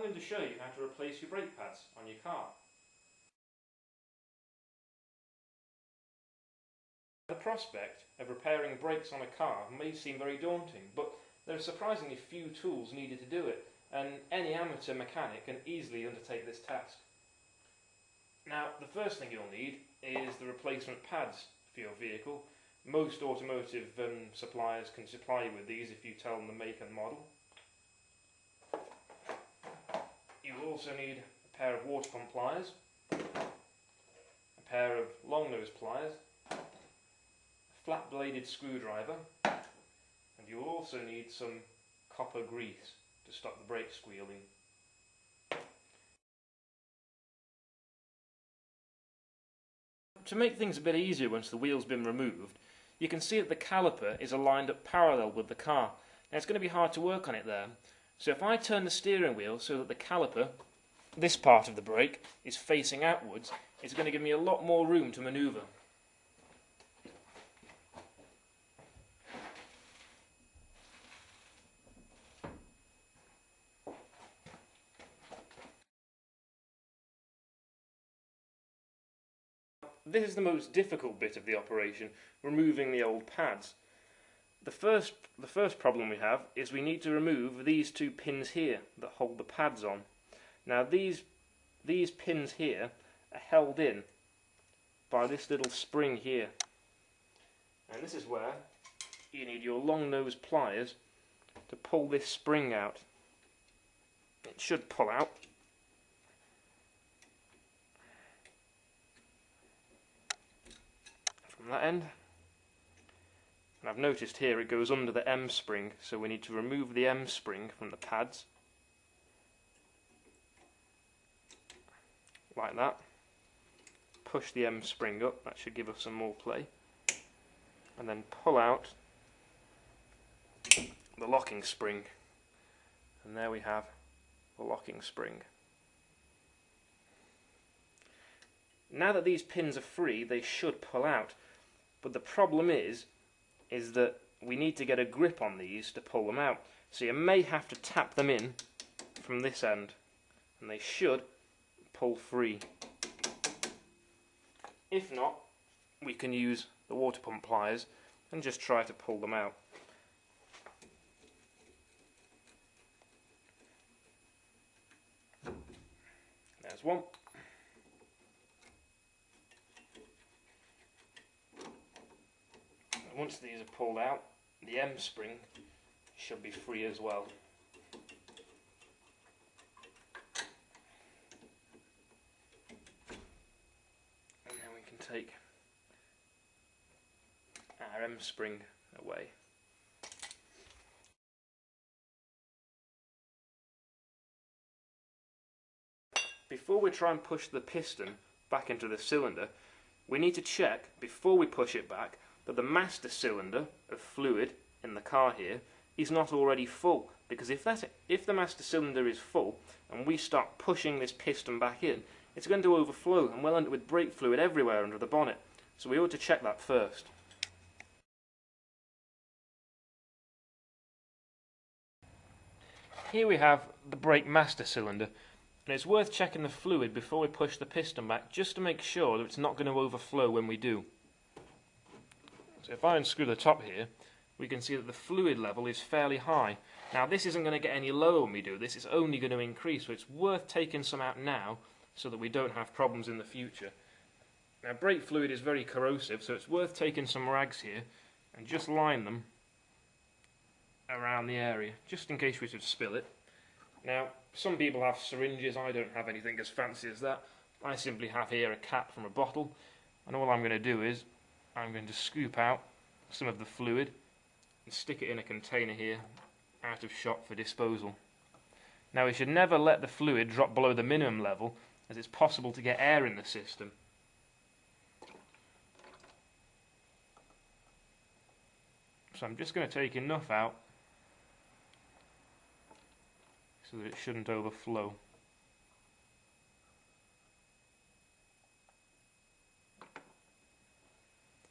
I'm going to show you how to replace your brake pads on your car. The prospect of repairing brakes on a car may seem very daunting, but there are surprisingly few tools needed to do it, and any amateur mechanic can easily undertake this task. Now, the first thing you'll need is the replacement pads for your vehicle. Most automotive suppliers can supply you with these if you tell them the make and model. You will also need a pair of water pump pliers, a pair of long nose pliers, a flat bladed screwdriver, and you will also need some copper grease to stop the brake squealing. To make things a bit easier once the wheel's been removed, you can see that the caliper is aligned up parallel with the car. Now it's going to be hard to work on it there, so if I turn the steering wheel so that the caliper, this part of the brake, is facing outwards, it's going to give me a lot more room to manoeuvre. This is the most difficult bit of the operation, removing the old pads. The first problem we have is we need to remove these two pins here that hold the pads on. Now these pins here are held in by this little spring here, and this is where you need your long nose pliers to pull this spring out. It should pull out. From that end, and I've noticed here it goes under the M spring, so we need to remove the M spring from the pads like that. Push the M spring up, that should give us some more play, and then pull out the locking spring, and there we have the locking spring. Now that these pins are free, they should pull out. But the problem is that we need to get a grip on these to pull them out. So you may have to tap them in from this end, and they should pull free. If not, we can use the water pump pliers and just try to pull them out. There's one. Once these are pulled out, the M spring should be free as well. And then we can take our M spring away. Before we try and push the piston back into the cylinder, we need to check, before we push it back, that the master cylinder of fluid in the car here is not already full, because if the master cylinder is full and we start pushing this piston back in, it's going to overflow and we'll end up with brake fluid everywhere under the bonnet, so we ought to check that first. Here we have the brake master cylinder, and it's worth checking the fluid before we push the piston back just to make sure that it's not going to overflow when we do. So if I unscrew the top here, we can see that the fluid level is fairly high. Now this isn't going to get any lower when we do this, it's only going to increase, so it's worth taking some out now so that we don't have problems in the future. Now brake fluid is very corrosive, so it's worth taking some rags here and just line them around the area, just in case we should spill it. Now some people have syringes, I don't have anything as fancy as that. I simply have here a cap from a bottle, and all I'm going to do is I'm going to scoop out some of the fluid and stick it in a container here, out of shot for disposal. Now we should never let the fluid drop below the minimum level, as it's possible to get air in the system. So I'm just going to take enough out so that it shouldn't overflow.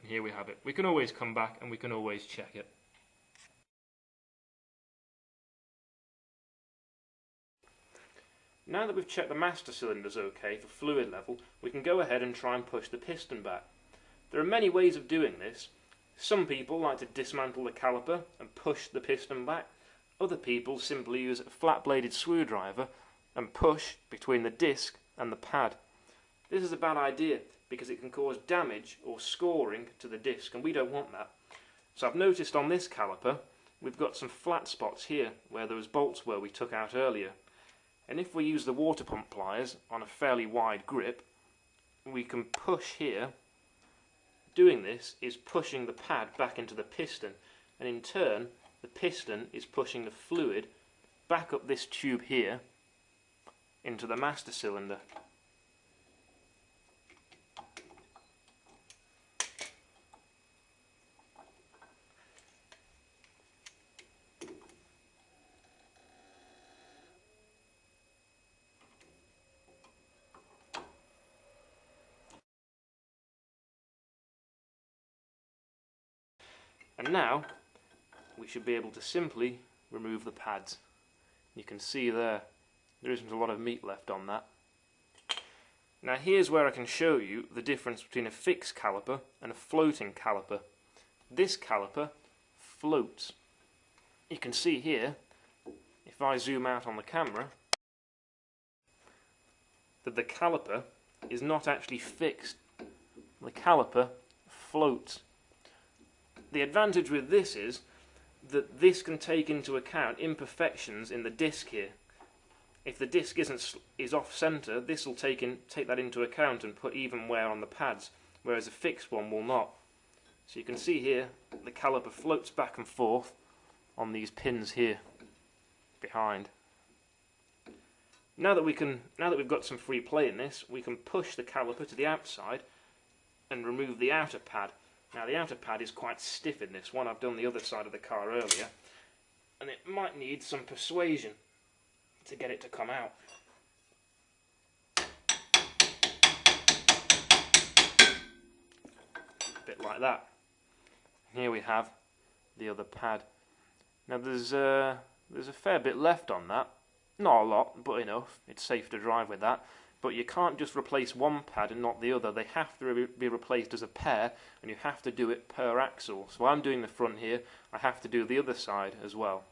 And here we have it. We can always come back and we can always check it. Now that we've checked the master cylinder's okay for fluid level, we can go ahead and try and push the piston back. There are many ways of doing this. Some people like to dismantle the caliper and push the piston back. Other people simply use a flat-bladed screwdriver and push between the disc and the pad. This is a bad idea because it can cause damage or scoring to the disc, and we don't want that. So I've noticed on this caliper we've got some flat spots here where those bolts were we took out earlier. And if we use the water pump pliers on a fairly wide grip, we can push here. Doing this is pushing the pad back into the piston, and in turn the piston is pushing the fluid back up this tube here into the master cylinder. And now we should be able to simply remove the pads. You can see there isn't a lot of meat left on that. Now here's where I can show you the difference between a fixed caliper and a floating caliper. This caliper floats. You can see here, if I zoom out on the camera, that the caliper is not actually fixed. The caliper floats. The advantage with this is that this can take into account imperfections in the disc here. If the disc is off center, this will take that into account and put even wear on the pads, whereas a fixed one will not. So you can see here the caliper floats back and forth on these pins here behind. Now that we've got some free play in this, we can push the caliper to the outside and remove the outer pad. Now the outer pad is quite stiff in this one. I've done the other side of the car earlier, and it might need some persuasion to get it to come out. A bit like that. Here we have the other pad. Now there's a fair bit left on that. Not a lot, but enough. It's safe to drive with that. But you can't just replace one pad and not the other. They have to be replaced as a pair, and you have to do it per axle. So I'm doing the front here, I have to do the other side as well.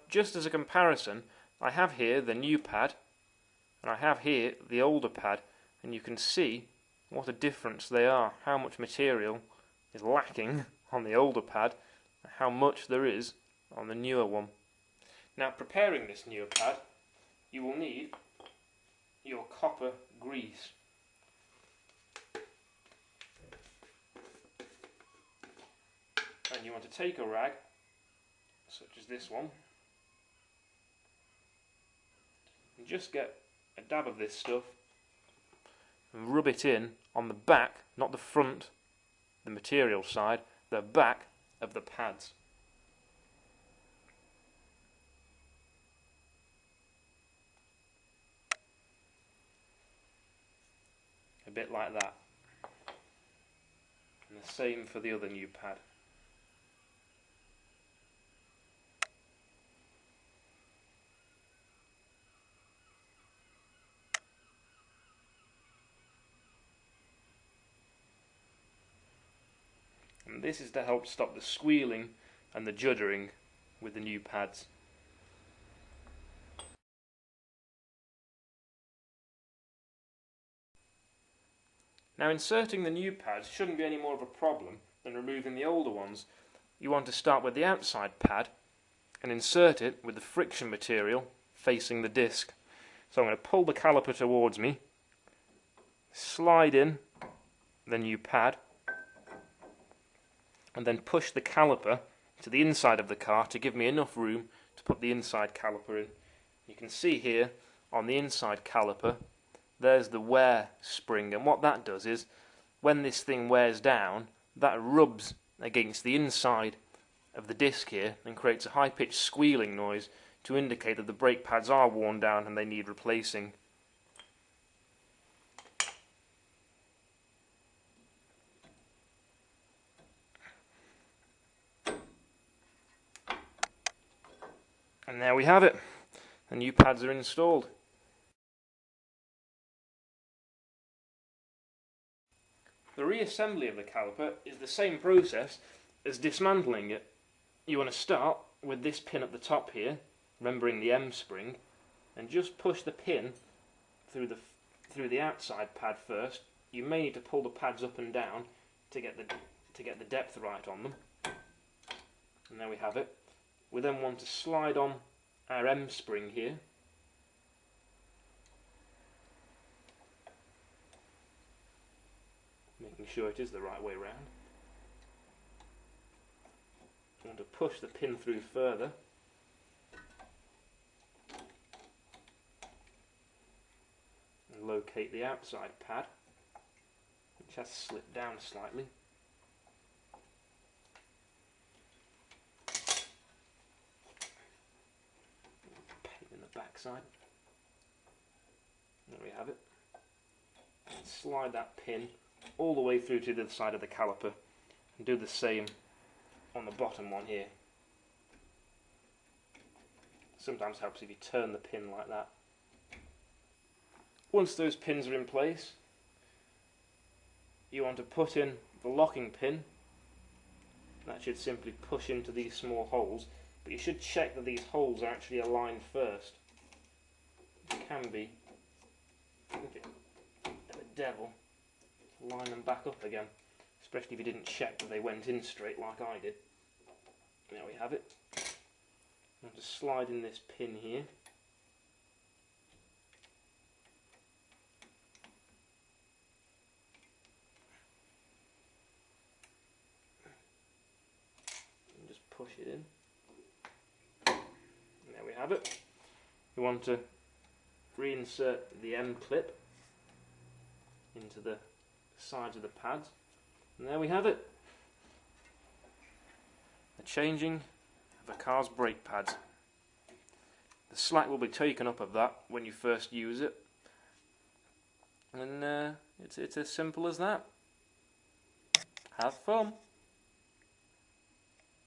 Just as a comparison, I have here the new pad, and I have here the older pad, and you can see what a difference they are, how much material is lacking on the older pad, and how much there is on the newer one. Now, preparing this newer pad, you will need your copper grease. And you want to take a rag, such as this one, and just get a dab of this stuff and rub it in on the back, not the front, the material side, the back of the pads. A bit like that. And the same for the other new pad. And this is to help stop the squealing and the juddering with the new pads. Now, inserting the new pads shouldn't be any more of a problem than removing the older ones. You want to start with the outside pad and insert it with the friction material facing the disc. So I'm going to pull the caliper towards me, slide in the new pad, and then push the caliper to the inside of the car to give me enough room to put the inside caliper in. You can see here on the inside caliper there's the wear spring, and what that does is when this thing wears down, that rubs against the inside of the disc here and creates a high-pitched squealing noise to indicate that the brake pads are worn down and they need replacing. And there we have it. The new pads are installed. The reassembly of the caliper is the same process as dismantling it. You want to start with this pin at the top here, remembering the M spring, and just push the pin through the outside pad first. You may need to pull the pads up and down to get the depth right on them. And there we have it. We then want to slide on our M spring here. Making sure it is the right way round. I want to push the pin through further. And locate the outside pad, which has slipped down slightly. Pain in the backside. There we have it. And slide that pin all the way through to the side of the caliper, and do the same on the bottom one here. Sometimes helps if you turn the pin like that. Once those pins are in place, you want to put in the locking pin. That should simply push into these small holes, but you should check that these holes are actually aligned first. It can be a bit of a devil. Line them back up again, especially if you didn't check that they went in straight like I did. There we have it. I'm going to slide in this pin here. And just push it in. And there we have it. We want to reinsert the M clip into the sides of the pads, and there we have it. The changing of a car's brake pads. The slack will be taken up of that when you first use it, and it's as simple as that. Have fun.